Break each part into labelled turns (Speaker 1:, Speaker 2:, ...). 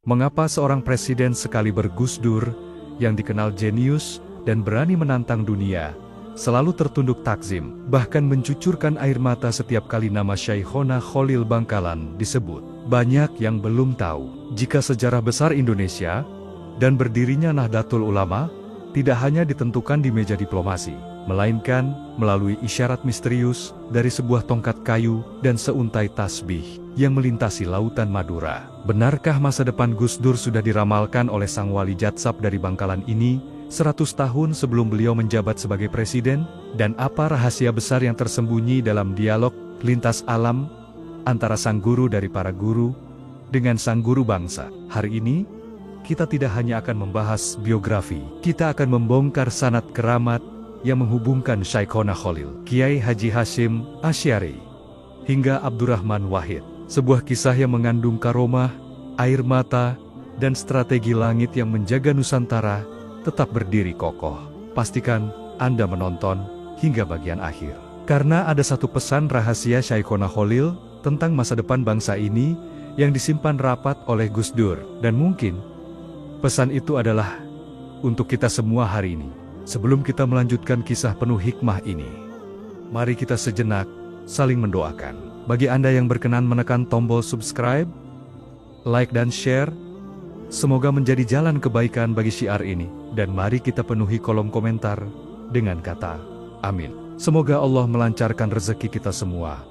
Speaker 1: Mengapa seorang presiden sekaliber Gus Dur, yang dikenal jenius dan berani menantang dunia, selalu tertunduk takzim, bahkan mencucurkan air mata setiap kali nama Syekhona Khalil Bangkalan disebut? Banyak yang belum tahu, jika sejarah besar Indonesia dan berdirinya Nahdlatul Ulama tidak hanya ditentukan di meja diplomasi, melainkan melalui isyarat misterius dari sebuah tongkat kayu dan seuntai tasbih yang melintasi lautan Madura. Benarkah masa depan Gus Dur sudah diramalkan oleh sang wali jatsab dari Bangkalan ini 100 tahun sebelum beliau menjabat sebagai presiden? Dan apa rahasia besar yang tersembunyi dalam dialog lintas alam antara sang guru dari para guru dengan sang guru bangsa? Hari ini, kita tidak hanya akan membahas biografi, kita akan membongkar sanad keramat yang menghubungkan Syekhona Khalil, Kiai Haji Hashim Asy'ari, hingga Abdurrahman Wahid. Sebuah kisah yang mengandung karomah, air mata, dan strategi langit yang menjaga Nusantara tetap berdiri kokoh. Pastikan Anda menonton hingga bagian akhir. Karena ada satu pesan rahasia Syekhona Khalil tentang masa depan bangsa ini yang disimpan rapat oleh Gus Dur. Dan mungkin pesan itu adalah untuk kita semua hari ini. Sebelum kita melanjutkan kisah penuh hikmah ini, mari kita sejenak saling mendoakan. Bagi Anda yang berkenan menekan tombol subscribe, like dan share, semoga menjadi jalan kebaikan bagi syiar ini. Dan mari kita penuhi kolom komentar dengan kata amin. Semoga Allah melancarkan rezeki kita semua,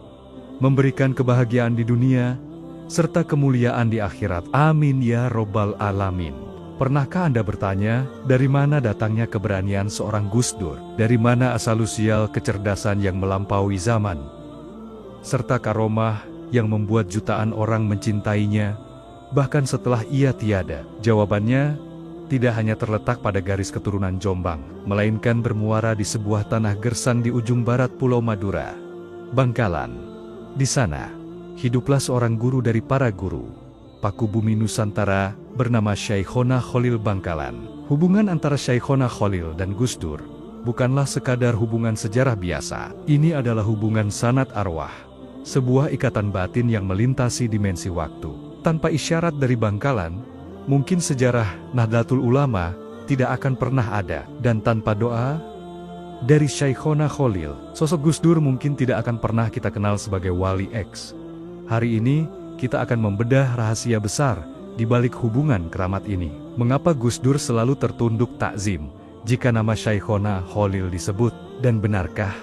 Speaker 1: memberikan kebahagiaan di dunia, serta kemuliaan di akhirat. Amin ya robbal alamin. Pernahkah Anda bertanya, dari mana datangnya keberanian seorang Gus Dur? Dari mana asal usial kecerdasan yang melampaui zaman? Serta karomah yang membuat jutaan orang mencintainya, bahkan setelah ia tiada? Jawabannya tidak hanya terletak pada garis keturunan Jombang, melainkan bermuara di sebuah tanah gersang di ujung barat Pulau Madura, Bangkalan. Di sana, hiduplah seorang guru dari para guru, paku bumi Nusantara, bernama Syekhona Khalil Bangkalan. Hubungan antara Syekhona Khalil dan Gus Dur bukanlah sekadar hubungan sejarah biasa. Ini adalah hubungan sanad arwah, sebuah ikatan batin yang melintasi dimensi waktu. Tanpa isyarat dari Bangkalan, mungkin sejarah Nahdlatul Ulama tidak akan pernah ada. Dan tanpa doa dari Syekhona Khalil, sosok Gus Dur mungkin tidak akan pernah kita kenal sebagai Wali X. Hari ini, kita akan membedah rahasia besar di balik hubungan keramat ini. Mengapa Gus Dur selalu tertunduk takzim jika nama Syekhona Khalil disebut? Dan benarkah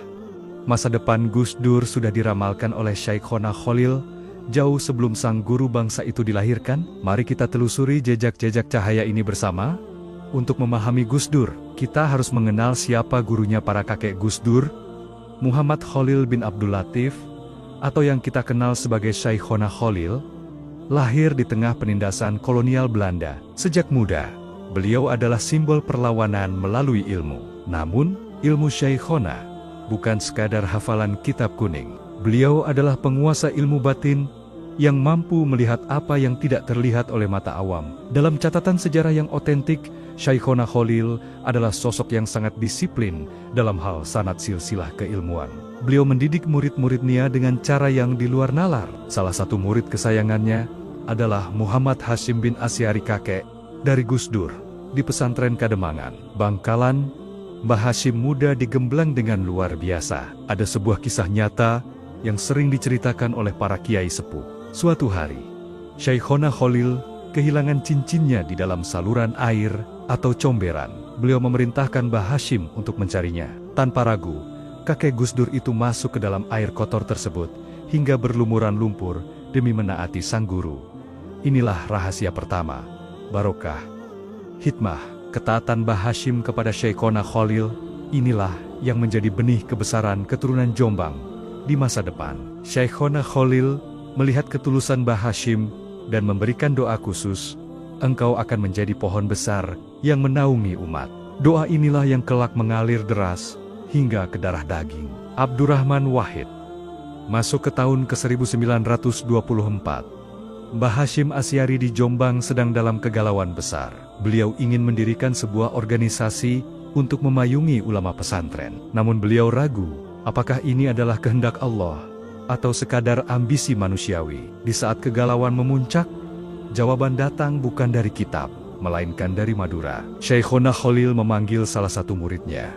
Speaker 1: masa depan Gus Dur sudah diramalkan oleh Syekhona Khalil jauh sebelum sang guru bangsa itu dilahirkan? Mari kita telusuri jejak-jejak cahaya ini bersama. Untuk memahami Gus Dur, kita harus mengenal siapa gurunya para kakek Gus Dur. Muhammad Khalil bin Abdul Latif, atau yang kita kenal sebagai Syekhona Khalil, lahir di tengah penindasan kolonial Belanda. Sejak muda, beliau adalah simbol perlawanan melalui ilmu. Namun, ilmu Syekhona bukan sekadar hafalan kitab kuning. Beliau adalah penguasa ilmu batin yang mampu melihat apa yang tidak terlihat oleh mata awam. Dalam catatan sejarah yang otentik, Syekhona Khalil adalah sosok yang sangat disiplin dalam hal sanad silsilah keilmuan. Beliau mendidik murid-muridnya dengan cara yang di luar nalar. Salah satu murid kesayangannya adalah Muhammad Hashim bin Asy'ari, kakek dari Gus Dur. Di pesantren Kademangan, Bangkalan, Mbah Hashim muda digembleng dengan luar biasa. Ada sebuah kisah nyata yang sering diceritakan oleh para kiai sepuh. Suatu hari, Syekhona Khalil kehilangan cincinnya di dalam saluran air atau comberan. Beliau memerintahkan Mbah Hashim untuk mencarinya. Tanpa ragu, kakek Gus Dur itu masuk ke dalam air kotor tersebut hingga berlumuran lumpur demi menaati sang guru. Inilah rahasia pertama, barokah, hikmah, ketaatan Mbah Hashim kepada Syekhona Khalil. Inilah yang menjadi benih kebesaran keturunan Jombang di masa depan. Syekhona Khalil melihat ketulusan Mbah Hashim dan memberikan doa khusus, engkau akan menjadi pohon besar yang menaungi umat. Doa inilah yang kelak mengalir deras hingga ke darah daging. Abdurrahman Wahid. Masuk ke tahun ke-1924, Mbah Hashim Asy'ari di Jombang sedang dalam kegalauan besar. Beliau ingin mendirikan sebuah organisasi untuk memayungi ulama pesantren. Namun beliau ragu, apakah ini adalah kehendak Allah atau sekadar ambisi manusiawi. Di saat kegalauan memuncak, Jawaban datang bukan dari kitab, melainkan dari Madura. Syekhona Khalil memanggil salah satu muridnya.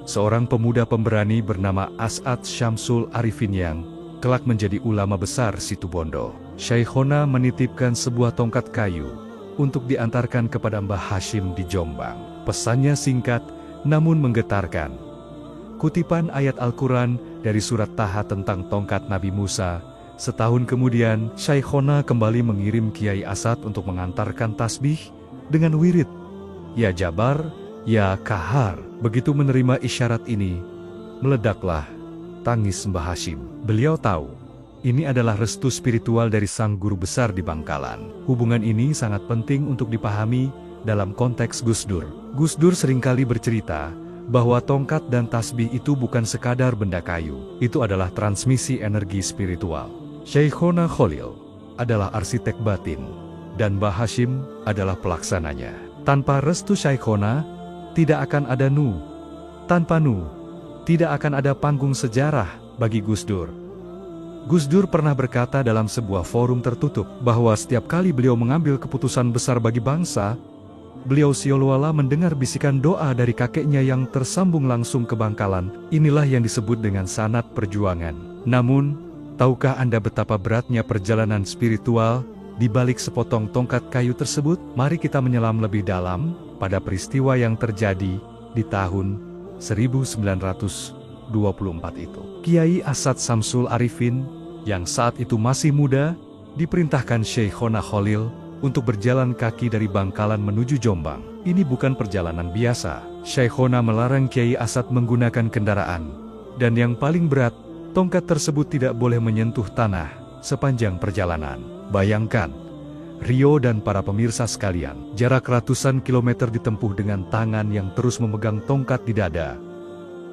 Speaker 1: Seorang pemuda pemberani bernama As'ad Syamsul Arifin yang kelak menjadi ulama besar Situbondo. Syekhona menitipkan sebuah tongkat kayu untuk diantarkan kepada Mbah Hashim di Jombang. Pesannya singkat namun menggetarkan. Kutipan ayat Al-Quran dari surat Taha tentang tongkat Nabi Musa. Setahun kemudian, Syekhona kembali mengirim Kiai Asad untuk mengantarkan tasbih dengan wirid, Ya Jabar, Ya Kahar. Begitu menerima isyarat ini, meledaklah tangis Mbah Hashim. Beliau tahu, ini adalah restu spiritual dari sang guru besar di Bangkalan. Hubungan ini sangat penting untuk dipahami dalam konteks Gus Dur. Gus Dur seringkali bercerita bahwa tongkat dan tasbih itu bukan sekadar benda kayu. Itu adalah transmisi energi spiritual. Syekhona Khalil adalah arsitek batin, dan Mbah Hashim adalah pelaksananya. Tanpa restu Syekhona, tidak akan ada Nu. Tanpa Nu, tidak akan ada panggung sejarah bagi Gus Dur. Gus Dur pernah berkata dalam sebuah forum tertutup bahwa setiap kali beliau mengambil keputusan besar bagi bangsa, beliau seolah-olah mendengar bisikan doa dari kakeknya yang tersambung langsung ke Bangkalan. Inilah yang disebut dengan sanad perjuangan. Namun, tahukah Anda betapa beratnya perjalanan spiritual di balik sepotong tongkat kayu tersebut? Mari kita menyelam lebih dalam pada peristiwa yang terjadi di tahun 1924 itu. Kiai Asad Syamsul Arifin, yang saat itu masih muda, diperintahkan Syekhona Khalil untuk berjalan kaki dari Bangkalan menuju Jombang. Ini bukan perjalanan biasa. Syekhona melarang Kiai Asad menggunakan kendaraan. Dan yang paling berat, tongkat tersebut tidak boleh menyentuh tanah sepanjang perjalanan. Bayangkan, Rio dan para pemirsa sekalian, jarak ratusan kilometer ditempuh dengan tangan yang terus memegang tongkat di dada.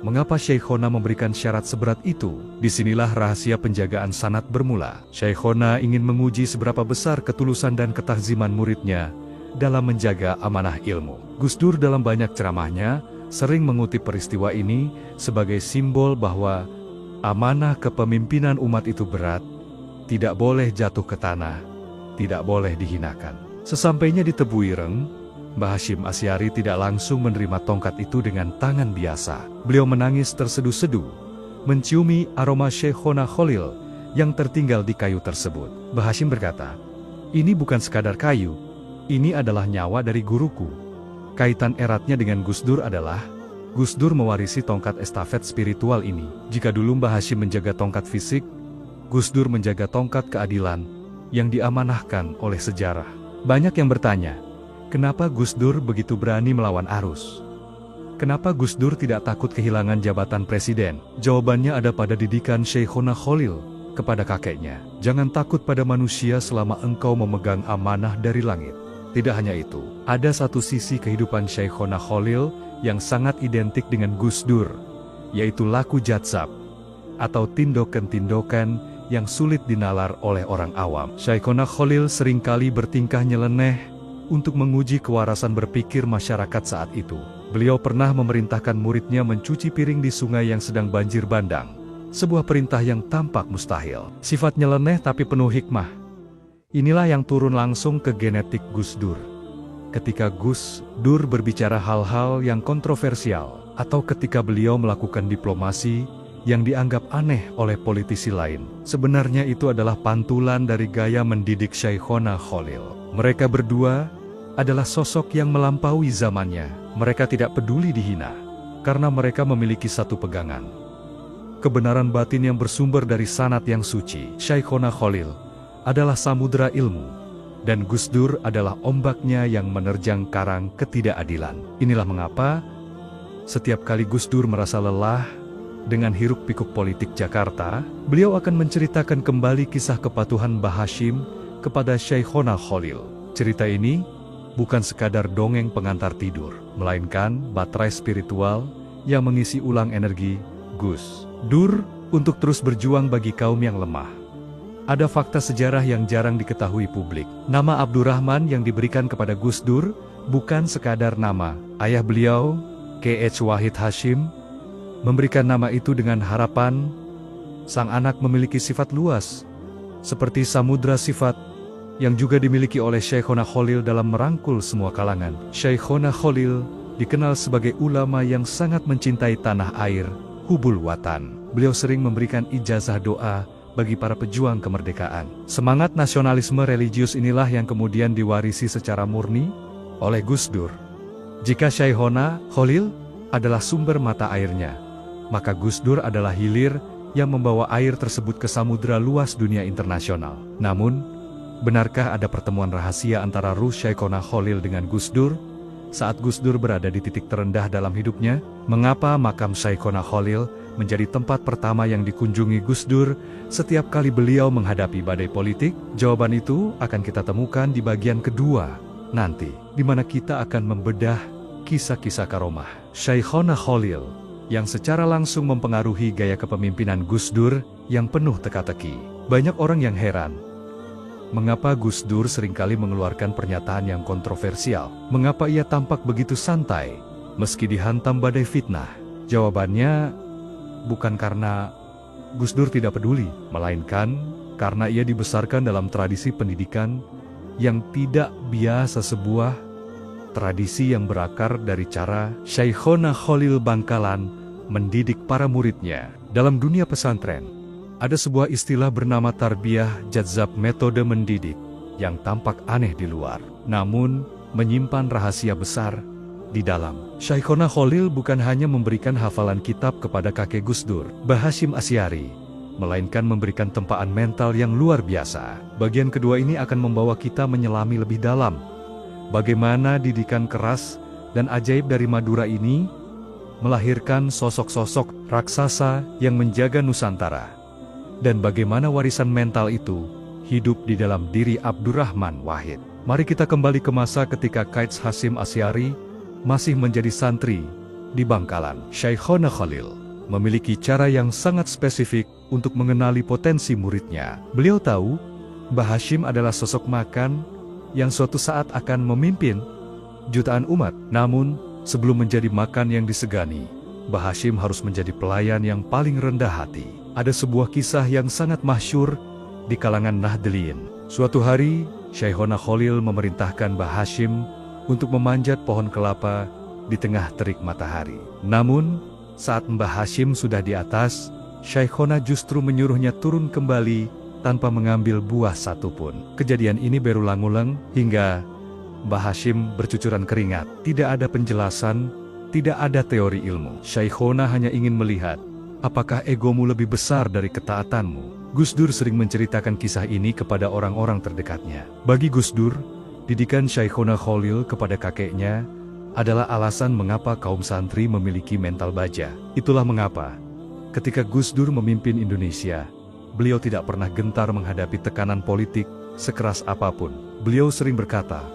Speaker 1: Mengapa Syekhona memberikan syarat seberat itu? Disinilah rahasia penjagaan sanad bermula. Syekhona ingin menguji seberapa besar ketulusan dan ketaziman muridnya dalam menjaga amanah ilmu. Gus Dur dalam banyak ceramahnya sering mengutip peristiwa ini sebagai simbol bahwa amanah kepemimpinan umat itu berat, tidak boleh jatuh ke tanah, tidak boleh dihinakan. Sesampainya di Tebu Ireng, Mbah Hashim Asy'ari tidak langsung menerima tongkat itu dengan tangan biasa. Beliau menangis terseduh-seduh, menciumi aroma Syekhona Khalil yang tertinggal di kayu tersebut. Mbah Hashim berkata, "Ini bukan sekadar kayu, ini adalah nyawa dari guruku." Kaitan eratnya dengan Gus Dur adalah, Gus Dur mewarisi tongkat estafet spiritual ini. Jika dulu Mbah Hashim menjaga tongkat fisik, Gus Dur menjaga tongkat keadilan yang diamanahkan oleh sejarah. Banyak yang bertanya, kenapa Gus Dur begitu berani melawan arus? Kenapa Gus Dur tidak takut kehilangan jabatan presiden? Jawabannya ada pada didikan Syekhona Khalil kepada kakeknya. Jangan takut pada manusia selama engkau memegang amanah dari langit. Tidak hanya itu, ada satu sisi kehidupan Syekhona Khalil yang sangat identik dengan Gus Dur, yaitu laku jadzab, atau tindokan-tindokan yang sulit dinalar oleh orang awam. Syekhona Khalil seringkali bertingkah nyeleneh untuk menguji kewarasan berpikir masyarakat saat itu. Beliau pernah memerintahkan muridnya mencuci piring di sungai yang sedang banjir bandang. Sebuah perintah yang tampak mustahil. Sifat nyeleneh tapi penuh hikmah. Inilah yang turun langsung ke genetik Gus Dur. Ketika Gus Dur berbicara hal-hal yang kontroversial, atau ketika beliau melakukan diplomasi yang dianggap aneh oleh politisi lain, sebenarnya itu adalah pantulan dari gaya mendidik Syekhona Khalil. Mereka berdua adalah sosok yang melampaui zamannya. Mereka tidak peduli dihina, karena mereka memiliki satu pegangan. Kebenaran batin yang bersumber dari sanad yang suci. Syekhona Khalil adalah samudera ilmu, dan Gus Dur adalah ombaknya yang menerjang karang ketidakadilan. Inilah mengapa, setiap kali Gus Dur merasa lelah dengan hiruk-pikuk politik Jakarta, beliau akan menceritakan kembali kisah kepatuhan Mbah Hashim kepada Syekhona Khalil. Cerita ini bukan sekadar dongeng pengantar tidur, melainkan baterai spiritual yang mengisi ulang energi Gus Dur untuk terus berjuang bagi kaum yang lemah. Ada fakta sejarah yang jarang diketahui publik. Nama Abdurrahman yang diberikan kepada Gus Dur bukan sekadar nama. Ayah beliau, K.H. Wahid Hashim, memberikan nama itu dengan harapan sang anak memiliki sifat luas, seperti samudra sifat yang juga dimiliki oleh Syekhona Khalil dalam merangkul semua kalangan. Syekhona Khalil dikenal sebagai ulama yang sangat mencintai tanah air, hubul watan. Beliau sering memberikan ijazah doa bagi para pejuang kemerdekaan. Semangat nasionalisme religius inilah yang kemudian diwarisi secara murni oleh Gus Dur. Jika Syekhona Khalil adalah sumber mata airnya, maka Gus Dur adalah hilir yang membawa air tersebut ke samudera luas dunia internasional. Namun, benarkah ada pertemuan rahasia antara ruh Syekhona Khalil dengan Gus Dur saat Gus Dur berada di titik terendah dalam hidupnya? Mengapa makam Syekhona Khalil menjadi tempat pertama yang dikunjungi Gus Dur setiap kali beliau menghadapi badai politik? Jawaban itu akan kita temukan di bagian kedua nanti, di mana kita akan membedah kisah-kisah karomah Syekhona Khalil yang secara langsung mempengaruhi gaya kepemimpinan Gus Dur yang penuh teka-teki. Banyak orang yang heran, mengapa Gus Dur seringkali mengeluarkan pernyataan yang kontroversial? Mengapa ia tampak begitu santai meski dihantam badai fitnah? Jawabannya bukan karena Gus Dur tidak peduli, melainkan karena ia dibesarkan dalam tradisi pendidikan yang tidak biasa, sebuah tradisi yang berakar dari cara Syekhona Khalil Bangkalan mendidik para muridnya. Dalam dunia pesantren, ada sebuah istilah bernama tarbiyah jadzab, metode mendidik yang tampak aneh di luar, namun menyimpan rahasia besar di dalam. Syekhona Khalil bukan hanya memberikan hafalan kitab kepada kakek Gus Dur, Mbah Hashim Asy'ari, melainkan memberikan tempaan mental yang luar biasa. Bagian kedua ini akan membawa kita menyelami lebih dalam bagaimana didikan keras dan ajaib dari Madura ini melahirkan sosok-sosok raksasa yang menjaga Nusantara, dan bagaimana warisan mental itu hidup di dalam diri Abdurrahman Wahid. Mari kita kembali ke masa ketika Kaits Hashim Asy'ari masih menjadi santri di Bangkalan. Syekhona Khalil memiliki cara yang sangat spesifik untuk mengenali potensi muridnya. Beliau tahu Mbah Hashim adalah sosok makan yang suatu saat akan memimpin jutaan umat. Namun, sebelum menjadi makan yang disegani, Mbah Hashim harus menjadi pelayan yang paling rendah hati. Ada sebuah kisah yang sangat masyhur di kalangan Nahdliyin. Suatu hari, Syekhona Khalil memerintahkan Mbah Hashim untuk memanjat pohon kelapa di tengah terik matahari. Namun, saat Mbah Hashim sudah di atas, Syekhona justru menyuruhnya turun kembali tanpa mengambil buah satupun. Kejadian ini berulang-ulang hingga Mbah Hashim bercucuran keringat. Tidak ada penjelasan, tidak ada teori ilmu. Syekhona hanya ingin melihat, apakah egomu lebih besar dari ketaatanmu? Gus Dur sering menceritakan kisah ini kepada orang-orang terdekatnya. Bagi Gus Dur, didikan Syekhona Khalil kepada kakeknya adalah alasan mengapa kaum santri memiliki mental baja. Itulah mengapa ketika Gus Dur memimpin Indonesia, beliau tidak pernah gentar menghadapi tekanan politik sekeras apapun. Beliau sering berkata,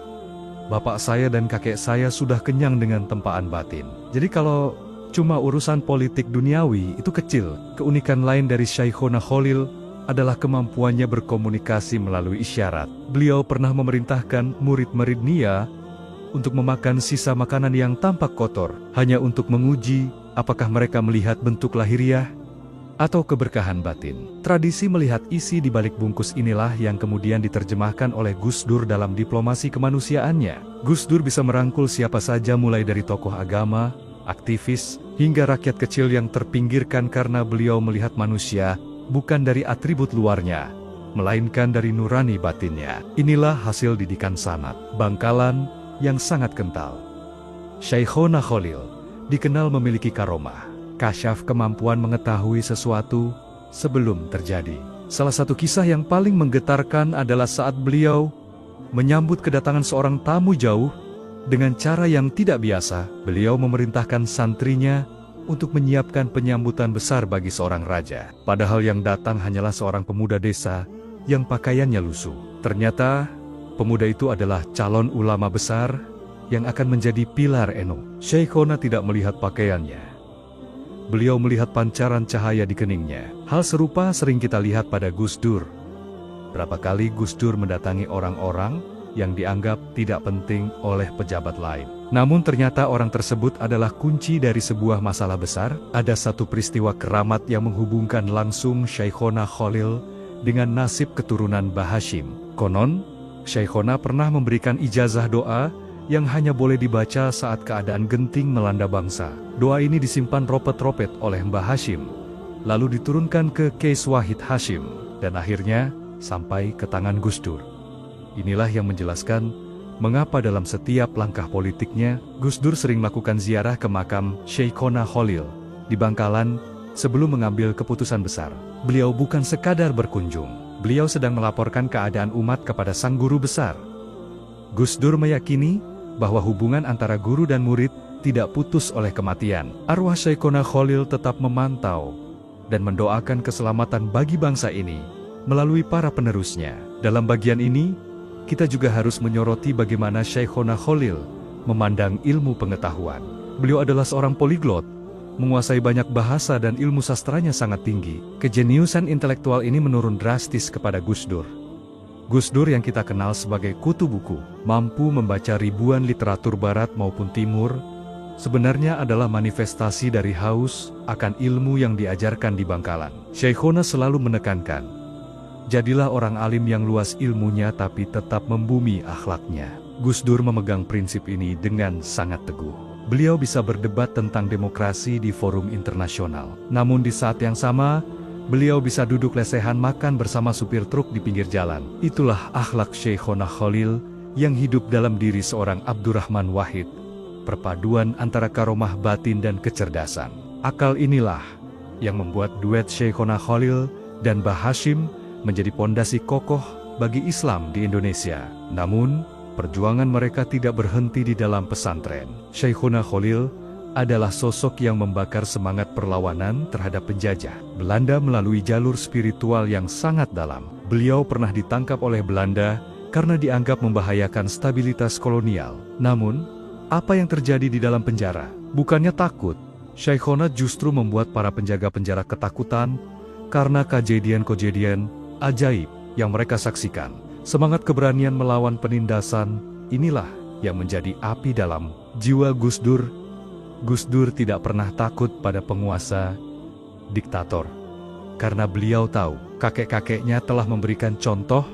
Speaker 1: "Bapak saya dan kakek saya sudah kenyang dengan tempaan batin. Jadi kalau cuma urusan politik duniawi itu kecil." Keunikan lain dari Syekhona Khalil adalah kemampuannya berkomunikasi melalui isyarat. Beliau pernah memerintahkan murid-muridnya untuk memakan sisa makanan yang tampak kotor, hanya untuk menguji apakah mereka melihat bentuk lahiriah atau keberkahan batin. Tradisi melihat isi di balik bungkus inilah yang kemudian diterjemahkan oleh Gus Dur dalam diplomasi kemanusiaannya. Gus Dur bisa merangkul siapa saja, mulai dari tokoh agama, aktivis, hingga rakyat kecil yang terpinggirkan, karena beliau melihat manusia bukan dari atribut luarnya, melainkan dari nurani batinnya. Inilah hasil didikan sanad Bangkalan yang sangat kental. Syekhona Khalil dikenal memiliki karomah, kasyaf, kemampuan mengetahui sesuatu sebelum terjadi. Salah satu kisah yang paling menggetarkan adalah saat beliau menyambut kedatangan seorang tamu jauh dengan cara yang tidak biasa. Beliau memerintahkan santrinya untuk menyiapkan penyambutan besar bagi seorang raja. Padahal yang datang hanyalah seorang pemuda desa yang pakaiannya lusuh. Ternyata pemuda itu adalah calon ulama besar yang akan menjadi pilar NU. Syekhona tidak melihat pakaiannya. Beliau melihat pancaran cahaya di keningnya. Hal serupa sering kita lihat pada Gus Dur. Berapa kali Gus Dur mendatangi orang-orang yang dianggap tidak penting oleh pejabat lain. Namun ternyata orang tersebut adalah kunci dari sebuah masalah besar. Ada satu peristiwa keramat yang menghubungkan langsung Syekhona Khalil dengan nasib keturunan Mbah Hashim. Konon, Syekhona pernah memberikan ijazah doa yang hanya boleh dibaca saat keadaan genting melanda bangsa. Doa ini disimpan ropet-ropet oleh Mbah Hashim, lalu diturunkan ke Qais Wahid Hashim, dan akhirnya sampai ke tangan Gus Dur. Inilah yang menjelaskan mengapa dalam setiap langkah politiknya, Gus Dur sering melakukan ziarah ke makam Syekhona Khalil di Bangkalan sebelum mengambil keputusan besar. Beliau bukan sekadar berkunjung, beliau sedang melaporkan keadaan umat kepada sang guru besar. Gus Dur meyakini bahwa hubungan antara guru dan murid tidak putus oleh kematian. Arwah Syekhona Khalil tetap memantau dan mendoakan keselamatan bagi bangsa ini melalui para penerusnya. Dalam bagian ini, kita juga harus menyoroti bagaimana Syekhona Khalil memandang ilmu pengetahuan. Beliau adalah seorang poliglot, menguasai banyak bahasa dan ilmu sastranya sangat tinggi. Kejeniusan intelektual ini menurun drastis kepada Gus Dur. Gus Dur yang kita kenal sebagai kutu buku, mampu membaca ribuan literatur barat maupun timur, sebenarnya adalah manifestasi dari haus akan ilmu yang diajarkan di Bangkalan. Syekhona selalu menekankan, jadilah orang alim yang luas ilmunya tapi tetap membumi akhlaknya. Gus Dur memegang prinsip ini dengan sangat teguh. Beliau bisa berdebat tentang demokrasi di forum internasional. Namun di saat yang sama, beliau bisa duduk lesehan makan bersama supir truk di pinggir jalan. Itulah akhlak Syekhona Khalil yang hidup dalam diri seorang Abdurrahman Wahid. Perpaduan antara karomah batin dan kecerdasan. Akal inilah yang membuat duet Syekhona Khalil dan Mbah Hashim menjadi pondasi kokoh bagi Islam di Indonesia. Namun, perjuangan mereka tidak berhenti di dalam pesantren. Syekhona Khalil adalah sosok yang membakar semangat perlawanan terhadap penjajah Belanda melalui jalur spiritual yang sangat dalam. Beliau pernah ditangkap oleh Belanda karena dianggap membahayakan stabilitas kolonial. Namun, apa yang terjadi di dalam penjara? Bukannya takut, Syekhona justru membuat para penjaga-penjara ketakutan karena kejadian-kejadian ajaib yang mereka saksikan. Semangat keberanian melawan penindasan, inilah yang menjadi api dalam jiwa Gus Dur. Gus Dur tidak pernah takut pada penguasa, diktator. Karena beliau tahu, kakek-kakeknya telah memberikan contoh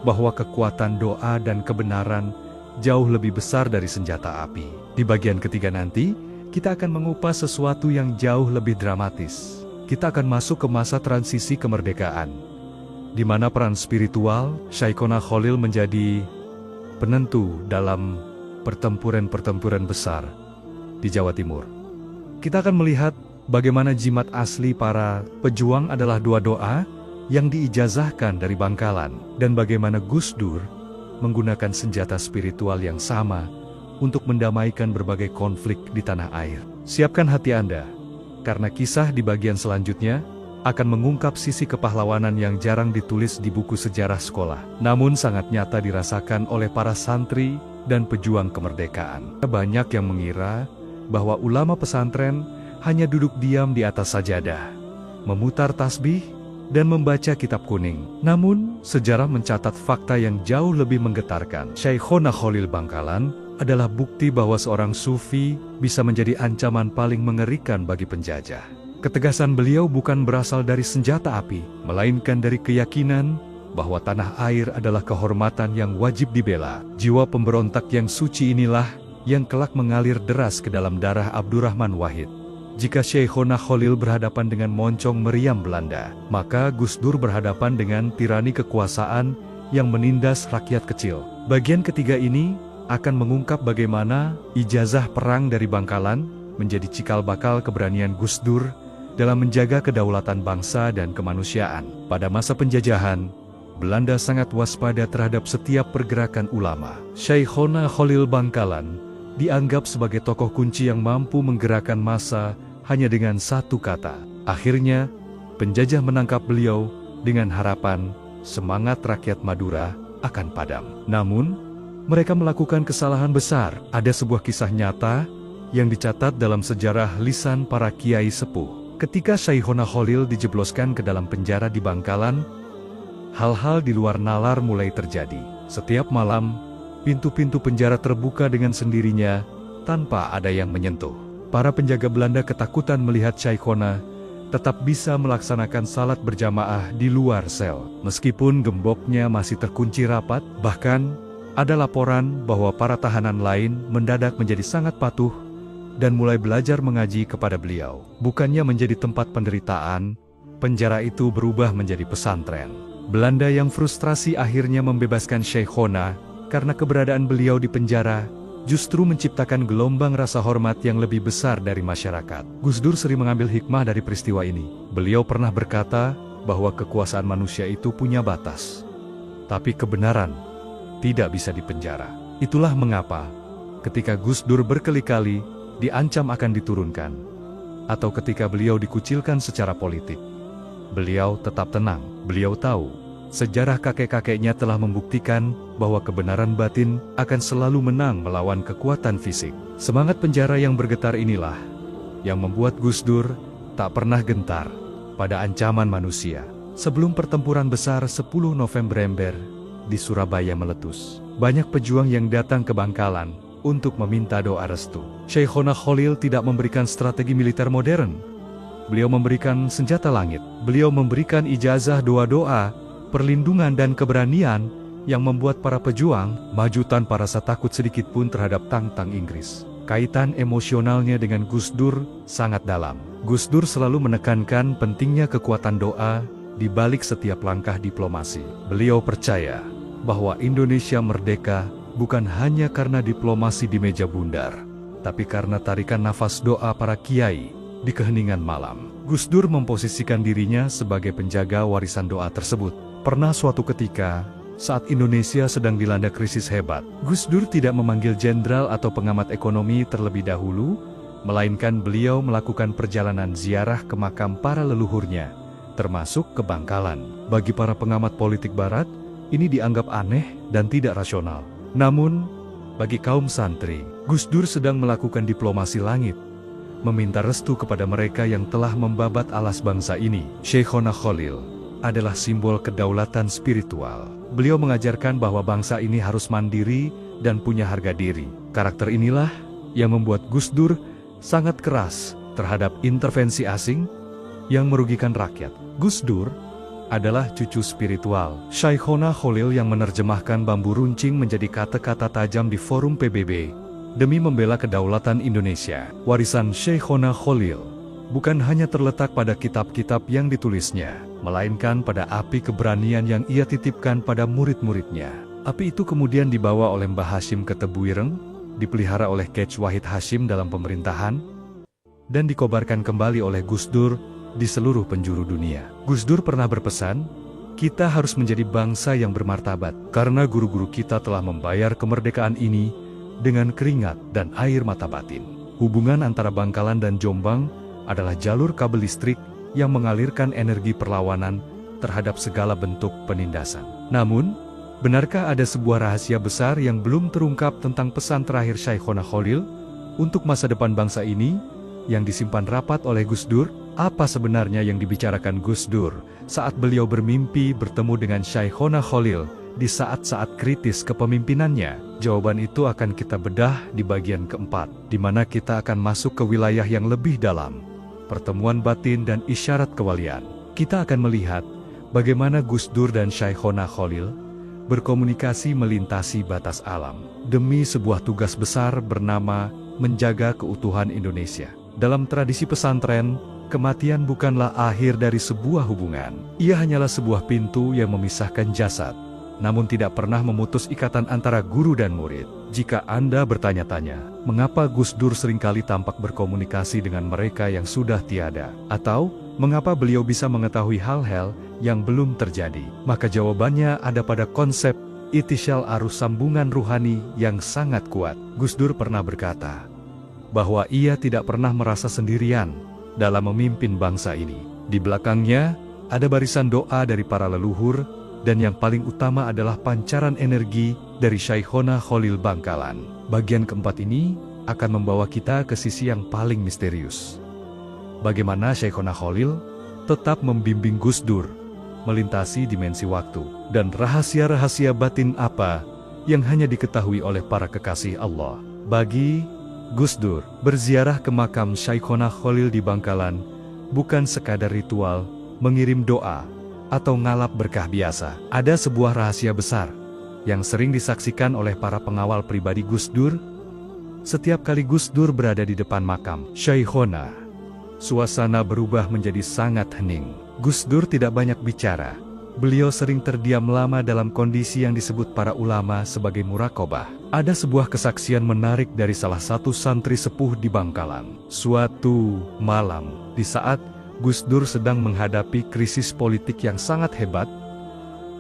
Speaker 1: bahwa kekuatan doa dan kebenaran jauh lebih besar dari senjata api. Di bagian ketiga nanti, kita akan mengupas sesuatu yang jauh lebih dramatis. Kita akan masuk ke masa transisi kemerdekaan, di mana peran spiritual Syekhona Khalil menjadi penentu dalam pertempuran-pertempuran besar di Jawa Timur. Kita akan melihat bagaimana jimat asli para pejuang adalah dua doa yang diijazahkan dari Bangkalan, dan bagaimana Gus Dur menggunakan senjata spiritual yang sama untuk mendamaikan berbagai konflik di tanah air. Siapkan hati Anda, karena kisah di bagian selanjutnya akan mengungkap sisi kepahlawanan yang jarang ditulis di buku sejarah sekolah, namun sangat nyata dirasakan oleh para santri dan pejuang kemerdekaan. Banyak yang mengira bahwa ulama pesantren hanya duduk diam di atas sajadah, memutar tasbih, dan membaca kitab kuning. Namun, sejarah mencatat fakta yang jauh lebih menggetarkan. Syekhona Khalil Bangkalan adalah bukti bahwa seorang sufi bisa menjadi ancaman paling mengerikan bagi penjajah. Ketegasan beliau bukan berasal dari senjata api, melainkan dari keyakinan bahwa tanah air adalah kehormatan yang wajib dibela. Jiwa pemberontak yang suci inilah yang kelak mengalir deras ke dalam darah Abdurrahman Wahid. Jika Syekhona Khalil berhadapan dengan moncong meriam Belanda, maka Gus Dur berhadapan dengan tirani kekuasaan yang menindas rakyat kecil. Bagian ketiga ini akan mengungkap bagaimana ijazah perang dari Bangkalan menjadi cikal bakal keberanian Gus Dur dalam menjaga kedaulatan bangsa dan kemanusiaan. Pada masa penjajahan, Belanda sangat waspada terhadap setiap pergerakan ulama. Syekhona Khalil Bangkalan dianggap sebagai tokoh kunci yang mampu menggerakkan massa hanya dengan satu kata. Akhirnya, penjajah menangkap beliau dengan harapan semangat rakyat Madura akan padam. Namun, mereka melakukan kesalahan besar. Ada sebuah kisah nyata yang dicatat dalam sejarah lisan para kiai sepuh. Ketika Syekhona Khalil dijebloskan ke dalam penjara di Bangkalan, hal-hal di luar nalar mulai terjadi. Setiap malam, pintu-pintu penjara terbuka dengan sendirinya tanpa ada yang menyentuh. Para penjaga Belanda ketakutan melihat Syekhona, tetap bisa melaksanakan salat berjamaah di luar sel. Meskipun gemboknya masih terkunci rapat, bahkan ada laporan bahwa para tahanan lain mendadak menjadi sangat patuh dan mulai belajar mengaji kepada beliau. Bukannya menjadi tempat penderitaan, penjara itu berubah menjadi pesantren. Belanda yang frustrasi akhirnya membebaskan Sheikhona karena keberadaan beliau di penjara justru menciptakan gelombang rasa hormat yang lebih besar dari masyarakat. Gus Dur sering mengambil hikmah dari peristiwa ini. Beliau pernah berkata bahwa kekuasaan manusia itu punya batas. Tapi kebenaran tidak bisa dipenjara. Itulah mengapa ketika Gus Dur berkali-kali diancam akan diturunkan, atau ketika beliau dikucilkan secara politik, beliau tetap tenang. Beliau tahu sejarah kakek-kakeknya telah membuktikan bahwa kebenaran batin akan selalu menang melawan kekuatan fisik. Semangat penjara yang bergetar inilah yang membuat Gus Dur tak pernah gentar pada ancaman manusia. Sebelum pertempuran besar 10 November di Surabaya meletus, banyak pejuang yang datang ke Bangkalan untuk meminta doa restu. Sheikhona Khalil tidak memberikan strategi militer modern. Beliau memberikan senjata langit. Beliau memberikan ijazah doa-doa, perlindungan dan keberanian yang membuat para pejuang maju tanpa rasa takut sedikit pun terhadap tantang Inggris. Kaitan emosionalnya dengan Gus Dur sangat dalam. Gus Dur selalu menekankan pentingnya kekuatan doa di balik setiap langkah diplomasi. Beliau percaya bahwa Indonesia merdeka bukan hanya karena diplomasi di meja bundar, tapi karena tarikan nafas doa para kiai di keheningan malam. Gus Dur memposisikan dirinya sebagai penjaga warisan doa tersebut. Pernah suatu ketika, saat Indonesia sedang dilanda krisis hebat, Gus Dur tidak memanggil jenderal atau pengamat ekonomi terlebih dahulu, melainkan beliau melakukan perjalanan ziarah ke makam para leluhurnya, termasuk ke Bangkalan. Bagi para pengamat politik barat, ini dianggap aneh dan tidak rasional. Namun, bagi kaum santri, Gus Dur sedang melakukan diplomasi langit, meminta restu kepada mereka yang telah membabat alas bangsa ini. Sheikhona Khalil adalah simbol kedaulatan spiritual. Beliau mengajarkan bahwa bangsa ini harus mandiri dan punya harga diri. Karakter inilah yang membuat Gus Dur sangat keras terhadap intervensi asing yang merugikan rakyat. Gus Dur adalah cucu spiritual Sheikhona Khalil yang menerjemahkan bambu runcing menjadi kata-kata tajam di forum PBB demi membela kedaulatan Indonesia. Warisan Sheikhona Khalil bukan hanya terletak pada kitab-kitab yang ditulisnya, melainkan pada api keberanian yang ia titipkan pada murid-muridnya. Api itu kemudian dibawa oleh Mbah Hashim ke Tebuireng, dipelihara oleh Kej Wahid Hashim dalam pemerintahan, dan dikobarkan kembali oleh Gus Dur di seluruh penjuru dunia. Gus Dur pernah berpesan, kita harus menjadi bangsa yang bermartabat, karena guru-guru kita telah membayar kemerdekaan ini dengan keringat dan air mata batin. Hubungan antara Bangkalan dan Jombang adalah jalur kabel listrik yang mengalirkan energi perlawanan terhadap segala bentuk penindasan. Namun, benarkah ada sebuah rahasia besar yang belum terungkap tentang pesan terakhir Sheikhona Khalil untuk masa depan bangsa ini yang disimpan rapat oleh Gus Dur? Apa sebenarnya yang dibicarakan Gus Dur saat beliau bermimpi bertemu dengan Sheikhona Khalil di saat-saat kritis kepemimpinannya? Jawaban itu akan kita bedah di bagian keempat, di mana kita akan masuk ke wilayah yang lebih dalam, pertemuan batin dan isyarat kewalian. Kita akan melihat bagaimana Gus Dur dan Sheikhona Khalil berkomunikasi melintasi batas alam demi sebuah tugas besar bernama menjaga keutuhan Indonesia. Dalam tradisi pesantren, kematian bukanlah akhir dari sebuah hubungan. Ia hanyalah sebuah pintu yang memisahkan jasad, namun tidak pernah memutus ikatan antara guru dan murid. Jika Anda bertanya-tanya, mengapa Gus Dur seringkali tampak berkomunikasi dengan mereka yang sudah tiada? Atau, mengapa beliau bisa mengetahui hal-hal yang belum terjadi? Maka jawabannya ada pada konsep itisal arus sambungan ruhani yang sangat kuat. Gus Dur pernah berkata bahwa ia tidak pernah merasa sendirian dalam memimpin bangsa ini. Di belakangnya, ada barisan doa dari para leluhur, dan yang paling utama adalah pancaran energi dari Sheikhona Khalil Bangkalan. Bagian keempat ini akan membawa kita ke sisi yang paling misterius. Bagaimana Sheikhona Khalil tetap membimbing Gus Dur melintasi dimensi waktu, dan rahasia-rahasia batin apa yang hanya diketahui oleh para kekasih Allah. Bagi Gus Dur, berziarah ke makam Sheikhona Khalil di Bangkalan bukan sekadar ritual, mengirim doa, atau ngalap berkah biasa. Ada sebuah rahasia besar yang sering disaksikan oleh para pengawal pribadi Gus Dur. Setiap kali Gus Dur berada di depan makam Syaihona, suasana berubah menjadi sangat hening. Gus Dur tidak banyak bicara. Beliau sering terdiam lama dalam kondisi yang disebut para ulama sebagai muraqabah. Ada sebuah kesaksian menarik dari salah satu santri sepuh di Bangkalan. Suatu malam, di saat Gus Dur sedang menghadapi krisis politik yang sangat hebat,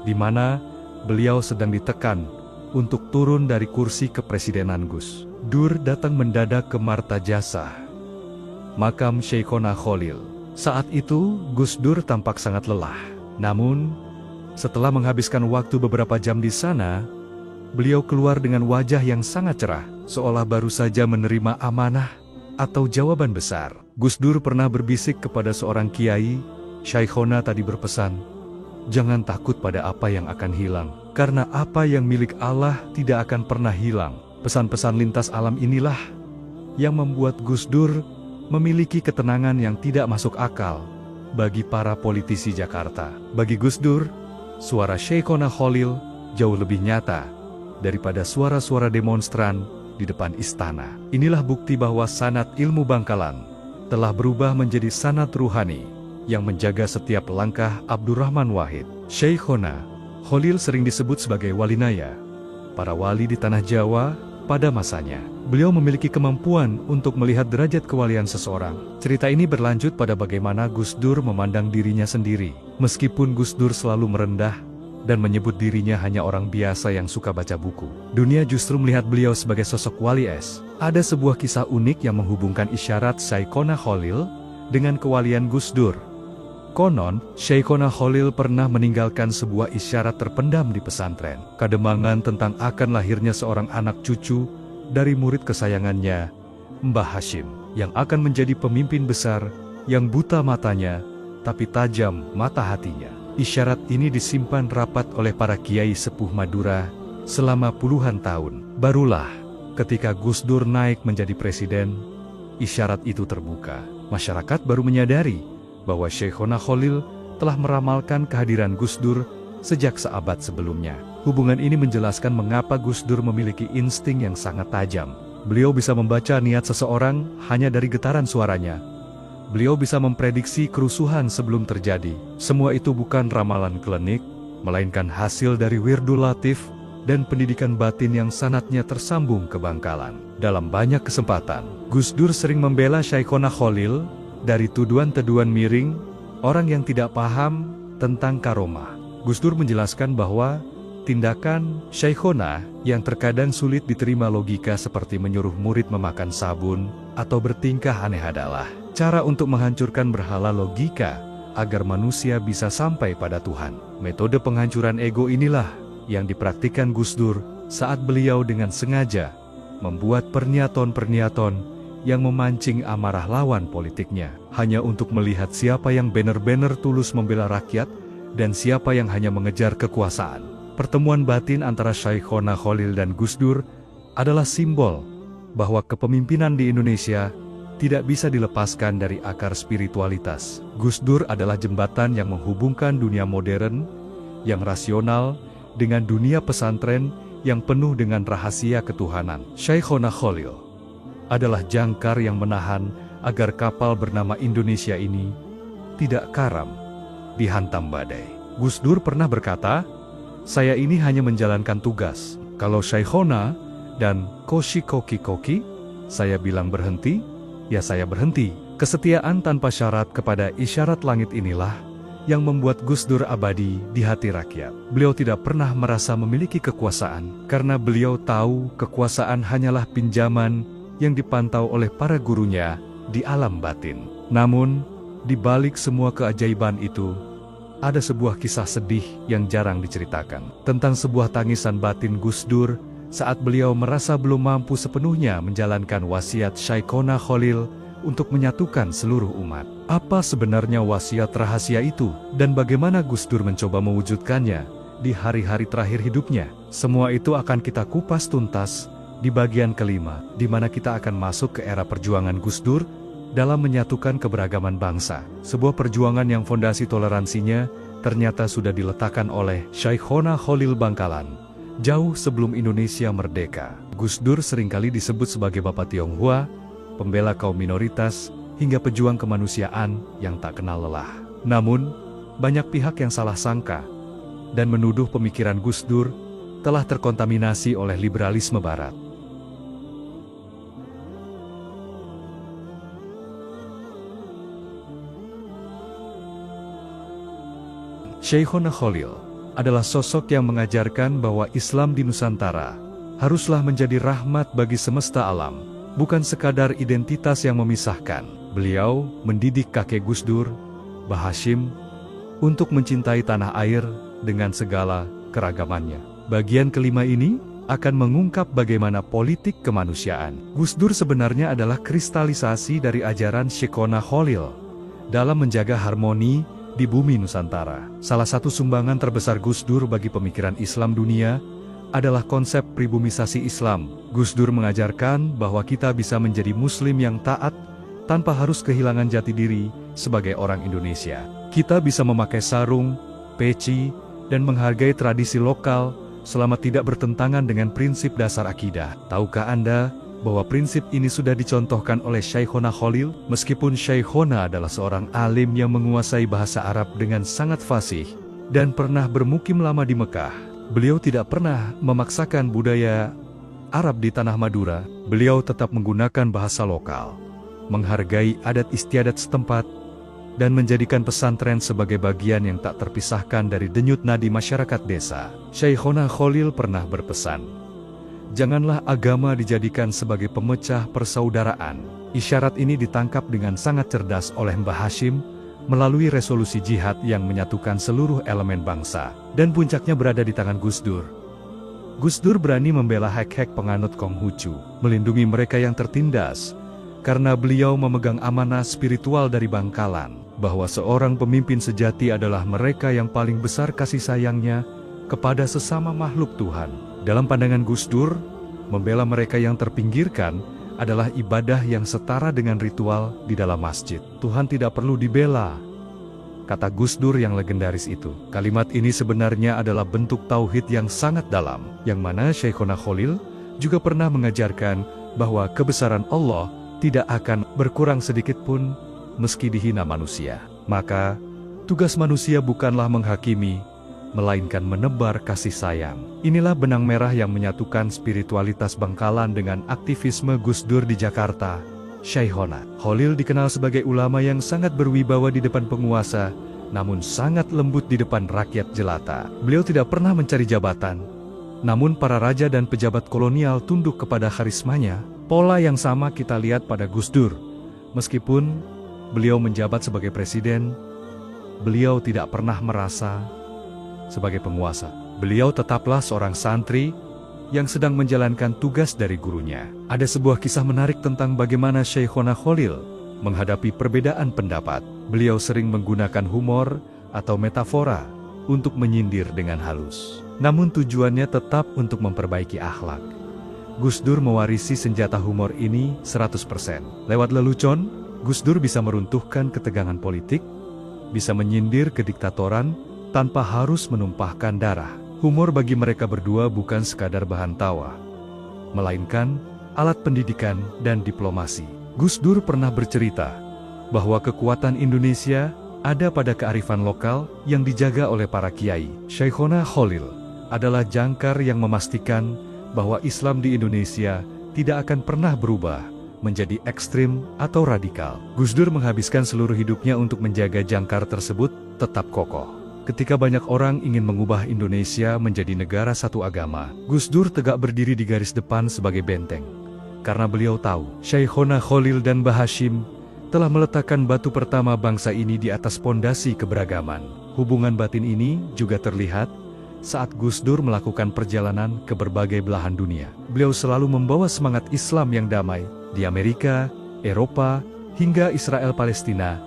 Speaker 1: di mana beliau sedang ditekan untuk turun dari kursi kepresidenan. Gus Dur datang mendadak ke Martajasa, makam Syekhona Khalil. Saat itu, Gus Dur tampak sangat lelah. Namun, setelah menghabiskan waktu beberapa jam di sana, beliau keluar dengan wajah yang sangat cerah, seolah baru saja menerima amanah atau jawaban besar. Gus Dur pernah berbisik kepada seorang kiai, Syekhona tadi berpesan, "Jangan takut pada apa yang akan hilang, karena apa yang milik Allah tidak akan pernah hilang." Pesan-pesan lintas alam inilah yang membuat Gus Dur memiliki ketenangan yang tidak masuk akal bagi para politisi Jakarta. Bagi Gus Dur, suara Syekhona Khalil jauh lebih nyata daripada suara-suara demonstran di depan istana. Inilah bukti bahwa sanad ilmu Bangkalan telah berubah menjadi sanad ruhani yang menjaga setiap langkah Abdurrahman Wahid. Syekhona Khalil sering disebut sebagai wali naya, para wali di tanah Jawa pada masanya. Beliau memiliki kemampuan untuk melihat derajat kewalian seseorang. Cerita ini berlanjut pada bagaimana Gus Dur memandang dirinya sendiri. Meskipun Gus Dur selalu merendah dan menyebut dirinya hanya orang biasa yang suka baca buku, dunia justru melihat beliau sebagai sosok wali es. Ada sebuah kisah unik yang menghubungkan isyarat Syekhona Khalil dengan kewalian Gus Dur. Konon, Syekhona Khalil pernah meninggalkan sebuah isyarat terpendam di pesantren. Kademangan tentang akan lahirnya seorang anak cucu dari murid kesayangannya, Mbah Hashim, yang akan menjadi pemimpin besar, yang buta matanya, tapi tajam mata hatinya. Isyarat ini disimpan rapat oleh para kiai sepuh Madura selama puluhan tahun. Barulah, ketika Gus Dur naik menjadi presiden, isyarat itu terbuka. Masyarakat baru menyadari bahwa Syekhona Khalil telah meramalkan kehadiran Gus Dur sejak seabad sebelumnya. Hubungan ini menjelaskan mengapa Gus Dur memiliki insting yang sangat tajam. Beliau bisa membaca niat seseorang hanya dari getaran suaranya. Beliau bisa memprediksi kerusuhan sebelum terjadi. Semua itu bukan ramalan klinik, melainkan hasil dari wirdul latif dan pendidikan batin yang sanadnya tersambung ke Bangkalan. Dalam banyak kesempatan, Gus Dur sering membela Syekhona Khalil dari tuduhan-tuduhan miring orang yang tidak paham tentang karomah. Gus Dur menjelaskan bahwa tindakan Syekhona yang terkadang sulit diterima logika seperti menyuruh murid memakan sabun atau bertingkah aneh adalah cara untuk menghancurkan berhala logika agar manusia bisa sampai pada Tuhan. Metode penghancuran ego inilah yang dipraktikkan Gus Dur saat beliau dengan sengaja membuat pernyataan-pernyataan yang memancing amarah lawan politiknya, hanya untuk melihat siapa yang benar-benar tulus membela rakyat dan siapa yang hanya mengejar kekuasaan. Pertemuan batin antara Syekhona Khalil dan Gus Dur adalah simbol bahwa kepemimpinan di Indonesia tidak bisa dilepaskan dari akar spiritualitas. Gus Dur adalah jembatan yang menghubungkan dunia modern yang rasional dengan dunia pesantren yang penuh dengan rahasia ketuhanan. Syekhona Khalil adalah jangkar yang menahan agar kapal bernama Indonesia ini tidak karam dihantam badai. Gus Dur pernah berkata, "Saya ini hanya menjalankan tugas. Kalau Syekhona dan Koshi Koki, saya bilang berhenti, ya saya berhenti." Kesetiaan tanpa syarat kepada isyarat langit inilah yang membuat Gus Dur abadi di hati rakyat. Beliau tidak pernah merasa memiliki kekuasaan, karena beliau tahu kekuasaan hanyalah pinjaman yang dipantau oleh para gurunya di alam batin. Namun, di balik semua keajaiban itu, ada sebuah kisah sedih yang jarang diceritakan, tentang sebuah tangisan batin Gus Dur saat beliau merasa belum mampu sepenuhnya menjalankan wasiat Syekhona Khalil untuk menyatukan seluruh umat. Apa sebenarnya wasiat rahasia itu, dan bagaimana Gus Dur mencoba mewujudkannya di hari-hari terakhir hidupnya? Semua itu akan kita kupas tuntas di bagian kelima, di mana kita akan masuk ke era perjuangan Gus Dur dalam menyatukan keberagaman bangsa. Sebuah perjuangan yang fondasi toleransinya ternyata sudah diletakkan oleh Syekhona Khalil Bangkalan, jauh sebelum Indonesia merdeka. Gus Dur seringkali disebut sebagai Bapak Tionghoa, pembela kaum minoritas, hingga pejuang kemanusiaan yang tak kenal lelah. Namun, banyak pihak yang salah sangka dan menuduh pemikiran Gus Dur telah terkontaminasi oleh liberalisme Barat. Syekhona Khalil adalah sosok yang mengajarkan bahwa Islam di Nusantara haruslah menjadi rahmat bagi semesta alam, bukan sekadar identitas yang memisahkan. Beliau mendidik kakek Gus Dur, Mbah Hashim, untuk mencintai tanah air dengan segala keragamannya. Bagian kelima ini akan mengungkap bagaimana politik kemanusiaan. Gus Dur sebenarnya adalah kristalisasi dari ajaran Syekhona Khalil dalam menjaga harmoni di bumi Nusantara. Salah satu sumbangan terbesar Gus Dur bagi pemikiran Islam dunia adalah konsep pribumisasi Islam. Gus Dur mengajarkan bahwa kita bisa menjadi muslim yang taat tanpa harus kehilangan jati diri sebagai orang Indonesia. Kita bisa memakai sarung, peci, dan menghargai tradisi lokal selama tidak bertentangan dengan prinsip dasar akidah. Tahukah Anda bahwa prinsip ini sudah dicontohkan oleh Syekhona Khalil? Meskipun Syekhona adalah seorang alim yang menguasai bahasa Arab dengan sangat fasih dan pernah bermukim lama di Mekah, beliau tidak pernah memaksakan budaya Arab di tanah Madura. Beliau tetap menggunakan bahasa lokal, menghargai adat istiadat setempat, dan menjadikan pesantren sebagai bagian yang tak terpisahkan dari denyut nadi masyarakat desa. Syekhona Khalil pernah berpesan, "Janganlah agama dijadikan sebagai pemecah persaudaraan." Isyarat ini ditangkap dengan sangat cerdas oleh Mbah Hashim melalui resolusi jihad yang menyatukan seluruh elemen bangsa. Dan puncaknya berada di tangan Gus Dur. Gus Dur berani membela hek-hek penganut Konghucu, melindungi mereka yang tertindas, karena beliau memegang amanah spiritual dari Bangkalan, bahwa seorang pemimpin sejati adalah mereka yang paling besar kasih sayangnya kepada sesama makhluk Tuhan. Dalam pandangan Gus Dur, membela mereka yang terpinggirkan adalah ibadah yang setara dengan ritual di dalam masjid. Tuhan tidak perlu dibela, kata Gus Dur yang legendaris itu. Kalimat ini sebenarnya adalah bentuk tauhid yang sangat dalam, yang mana Syekhona Khalil juga pernah mengajarkan bahwa kebesaran Allah tidak akan berkurang sedikit pun meski dihina manusia. Maka, tugas manusia bukanlah menghakimi, melainkan menebar kasih sayang. Inilah benang merah yang menyatukan spiritualitas Bangkalan dengan aktivisme Gus Dur di Jakarta. Syekhona Khalil dikenal sebagai ulama yang sangat berwibawa di depan penguasa, namun sangat lembut di depan rakyat jelata. Beliau tidak pernah mencari jabatan, namun para raja dan pejabat kolonial tunduk kepada karismanya. Pola yang sama kita lihat pada Gus Dur. Meskipun beliau menjabat sebagai presiden, beliau tidak pernah merasa sebagai penguasa. Beliau tetaplah seorang santri yang sedang menjalankan tugas dari gurunya. Ada sebuah kisah menarik tentang bagaimana Syekhona Khalil menghadapi perbedaan pendapat. Beliau sering menggunakan humor atau metafora untuk menyindir dengan halus. Namun tujuannya tetap untuk memperbaiki akhlak. Gus Dur mewarisi senjata humor ini 100%. Lewat lelucon, Gus Dur bisa meruntuhkan ketegangan politik, bisa menyindir kediktatoran tanpa harus menumpahkan darah. Humor bagi mereka berdua bukan sekadar bahan tawa, melainkan alat pendidikan dan diplomasi. Gus Dur pernah bercerita bahwa kekuatan Indonesia ada pada kearifan lokal yang dijaga oleh para kiai. Syekhona Khalil adalah jangkar yang memastikan bahwa Islam di Indonesia tidak akan pernah berubah menjadi ekstrim atau radikal. Gus Dur menghabiskan seluruh hidupnya untuk menjaga jangkar tersebut tetap kokoh. Ketika banyak orang ingin mengubah Indonesia menjadi negara satu agama, Gus Dur tegak berdiri di garis depan sebagai benteng. Karena beliau tahu, Syekhona Khalil dan Mbah Hashim telah meletakkan batu pertama bangsa ini di atas pondasi keberagaman. Hubungan batin ini juga terlihat saat Gus Dur melakukan perjalanan ke berbagai belahan dunia. Beliau selalu membawa semangat Islam yang damai. Di Amerika, Eropa, hingga Israel Palestina,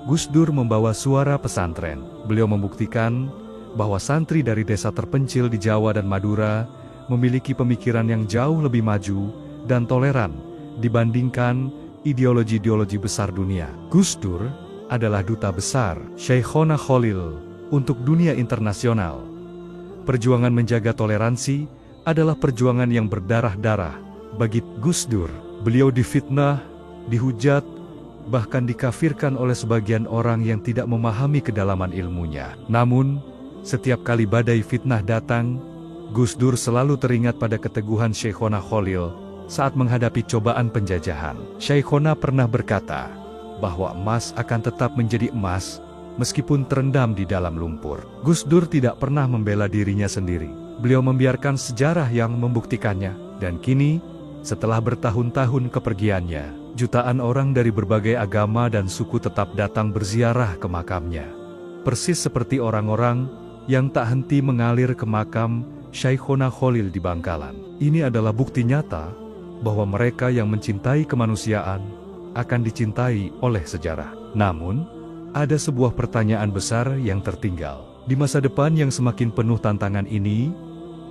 Speaker 1: Gus Dur membawa suara pesantren. Beliau membuktikan bahwa santri dari desa terpencil di Jawa dan Madura memiliki pemikiran yang jauh lebih maju dan toleran dibandingkan ideologi-ideologi besar dunia. Gus Dur adalah duta besar Syekhona Khalil untuk dunia internasional. Perjuangan menjaga toleransi adalah perjuangan yang berdarah-darah bagi Gus Dur. Beliau difitnah, dihujat, bahkan dikafirkan oleh sebagian orang yang tidak memahami kedalaman ilmunya. Namun, setiap kali badai fitnah datang, Gus Dur selalu teringat pada keteguhan Syekhona Khalil saat menghadapi cobaan penjajahan. Syekhona pernah berkata bahwa emas akan tetap menjadi emas meskipun terendam di dalam lumpur. Gus Dur tidak pernah membela dirinya sendiri. Beliau membiarkan sejarah yang membuktikannya, dan kini, setelah bertahun-tahun kepergiannya, jutaan orang dari berbagai agama dan suku tetap datang berziarah ke makamnya. Persis seperti orang-orang yang tak henti mengalir ke makam Syekhona Khalil di Bangkalan. Ini adalah bukti nyata bahwa mereka yang mencintai kemanusiaan akan dicintai oleh sejarah. Namun, ada sebuah pertanyaan besar yang tertinggal. Di masa depan yang semakin penuh tantangan ini,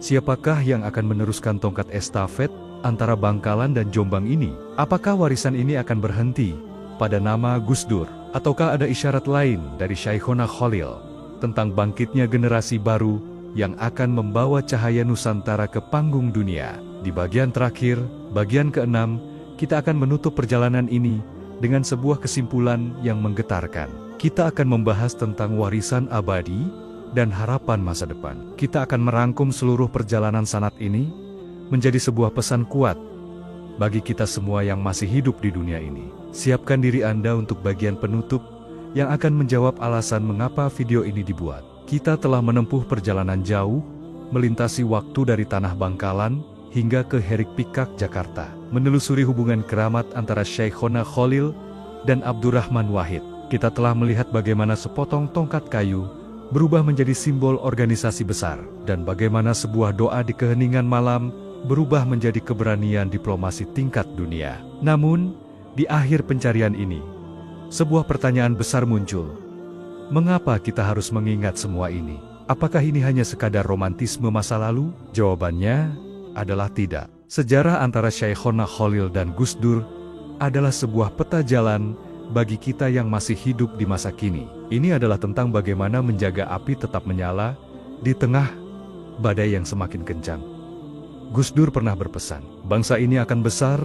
Speaker 1: siapakah yang akan meneruskan tongkat estafet antara Bangkalan dan Jombang ini? Apakah warisan ini akan berhenti pada nama Gus Dur? Ataukah ada isyarat lain dari Syekhona Khalil tentang bangkitnya generasi baru yang akan membawa cahaya Nusantara ke panggung dunia? Di bagian terakhir, bagian ke-6, kita akan menutup perjalanan ini dengan sebuah kesimpulan yang menggetarkan. Kita akan membahas tentang warisan abadi dan harapan masa depan. Kita akan merangkum seluruh perjalanan sanad ini menjadi sebuah pesan kuat bagi kita semua yang masih hidup di dunia ini. Siapkan diri Anda untuk bagian penutup yang akan menjawab alasan mengapa video ini dibuat. Kita telah menempuh perjalanan jauh, melintasi waktu dari tanah Bangkalan hingga ke Herik Pikak, Jakarta, menelusuri hubungan keramat antara Syekhona Khalil dan Abdurrahman Wahid. Kita telah melihat bagaimana sepotong tongkat kayu berubah menjadi simbol organisasi besar, dan bagaimana sebuah doa di keheningan malam berubah menjadi keberanian diplomasi tingkat dunia. Namun, di akhir pencarian ini, sebuah pertanyaan besar muncul. Mengapa kita harus mengingat semua ini? Apakah ini hanya sekadar romantisme masa lalu? Jawabannya adalah tidak. Sejarah antara Syekhona Khalil dan Gus Dur adalah sebuah peta jalan bagi kita yang masih hidup di masa kini. Ini adalah tentang bagaimana menjaga api tetap menyala di tengah badai yang semakin kencang. Gus Dur pernah berpesan, bangsa ini akan besar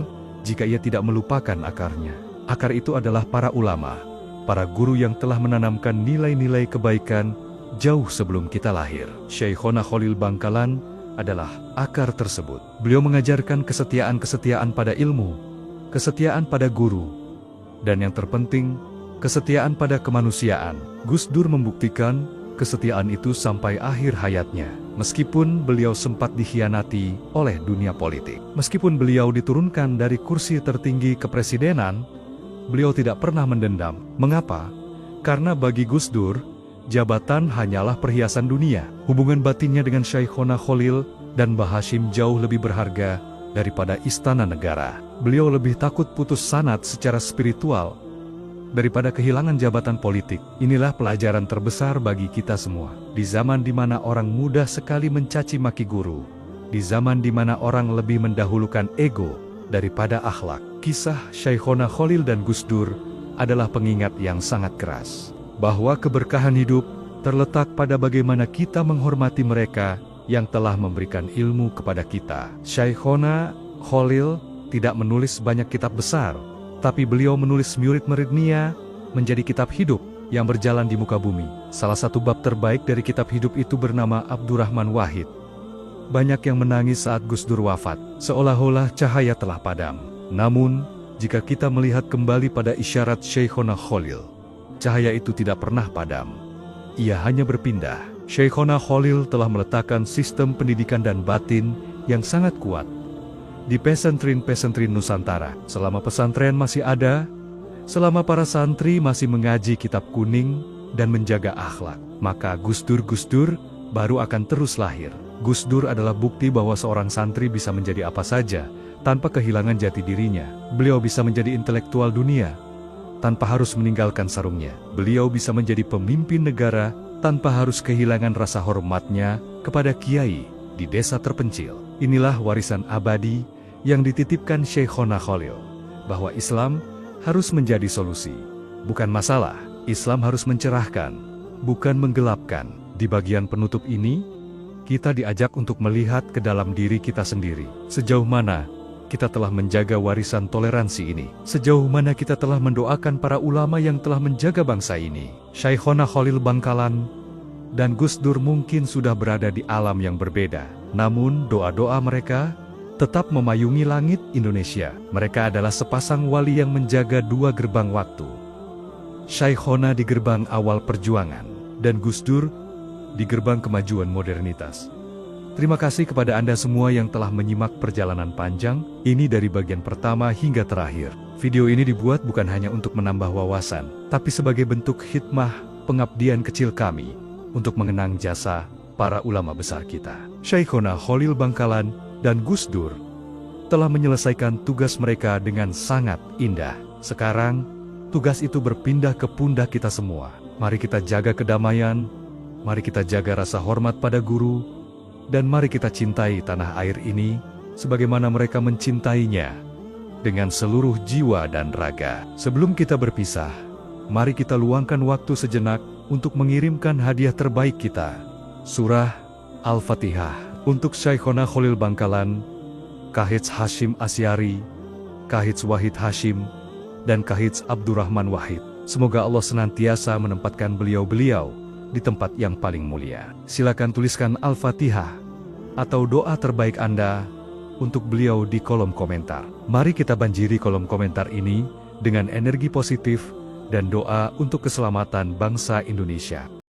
Speaker 1: jika ia tidak melupakan akarnya. Akar itu adalah para ulama, para guru yang telah menanamkan nilai-nilai kebaikan jauh sebelum kita lahir. Syekhona Khalil Bangkalan adalah akar tersebut. Beliau mengajarkan kesetiaan pada ilmu, kesetiaan pada guru, dan yang terpenting, kesetiaan pada kemanusiaan. Gus Dur membuktikan kesetiaan itu sampai akhir hayatnya. Meskipun beliau sempat dikhianati oleh dunia politik. Meskipun beliau diturunkan dari kursi tertinggi kepresidenan, beliau tidak pernah mendendam. Mengapa? Karena bagi Gus Dur, jabatan hanyalah perhiasan dunia. Hubungan batinnya dengan Syekhona Khalil dan Mbah Hashim jauh lebih berharga daripada istana negara. Beliau lebih takut putus sanad secara spiritual daripada kehilangan jabatan politik. Inilah pelajaran terbesar bagi kita semua. Di zaman di mana orang mudah sekali mencaci maki guru, di zaman di mana orang lebih mendahulukan ego daripada akhlak, kisah Syekhona Khalil dan Gus Dur adalah pengingat yang sangat keras bahwa keberkahan hidup terletak pada bagaimana kita menghormati mereka yang telah memberikan ilmu kepada kita. Syekhona Khalil tidak menulis banyak kitab besar, tapi beliau menulis murid-muridnya menjadi kitab hidup yang berjalan di muka bumi. Salah satu bab terbaik dari kitab hidup itu bernama Abdurrahman Wahid. Banyak yang menangis saat Gus Dur wafat, seolah-olah cahaya telah padam. Namun, jika kita melihat kembali pada isyarat Syekhona Khalil, cahaya itu tidak pernah padam. Ia hanya berpindah. Syekhona Khalil telah meletakkan sistem pendidikan dan batin yang sangat kuat di pesantren-pesantren Nusantara. Selama pesantren masih ada, selama para santri masih mengaji kitab kuning dan menjaga akhlak, maka Gus Dur baru akan terus lahir. Gus Dur adalah bukti bahwa seorang santri bisa menjadi apa saja tanpa kehilangan jati dirinya. Beliau bisa menjadi intelektual dunia tanpa harus meninggalkan sarungnya. Beliau bisa menjadi pemimpin negara tanpa harus kehilangan rasa hormatnya kepada kiai di desa terpencil. Inilah warisan abadi yang dititipkan Syekhona Khalil, bahwa Islam harus menjadi solusi, bukan masalah. Islam harus mencerahkan, bukan menggelapkan. Di bagian penutup ini, kita diajak untuk melihat ke dalam diri kita sendiri. Sejauh mana kita telah menjaga warisan toleransi ini? Sejauh mana kita telah mendoakan para ulama yang telah menjaga bangsa ini? Syekhona Khalil Bangkalan dan Gus Dur mungkin sudah berada di alam yang berbeda. Namun doa-doa mereka tetap memayungi langit Indonesia. Mereka adalah sepasang wali yang menjaga dua gerbang waktu. Syekhona di gerbang awal perjuangan, dan Gus Dur di gerbang kemajuan modernitas. Terima kasih kepada Anda semua yang telah menyimak perjalanan panjang ini dari bagian pertama hingga terakhir. Video ini dibuat bukan hanya untuk menambah wawasan, tapi sebagai bentuk khidmah pengabdian kecil kami untuk mengenang jasa para ulama besar kita. Syekhona Khalil Bangkalan dan Gus Dur telah menyelesaikan tugas mereka dengan sangat indah. Sekarang, tugas itu berpindah ke pundak kita semua. Mari kita jaga kedamaian, mari kita jaga rasa hormat pada guru, dan mari kita cintai tanah air ini sebagaimana mereka mencintainya dengan seluruh jiwa dan raga. Sebelum kita berpisah, mari kita luangkan waktu sejenak untuk mengirimkan hadiah terbaik kita. Surah Al-Fatihah untuk Syekhona Khalil Bangkalan, Kahits Hashim Asyari, Kahits Wahid Hashim, dan Kahits Abdurrahman Wahid. Semoga Allah senantiasa menempatkan beliau-beliau di tempat yang paling mulia. Silakan tuliskan Al-Fatihah atau doa terbaik Anda untuk beliau di kolom komentar. Mari kita banjiri kolom komentar ini dengan energi positif dan doa untuk keselamatan bangsa Indonesia.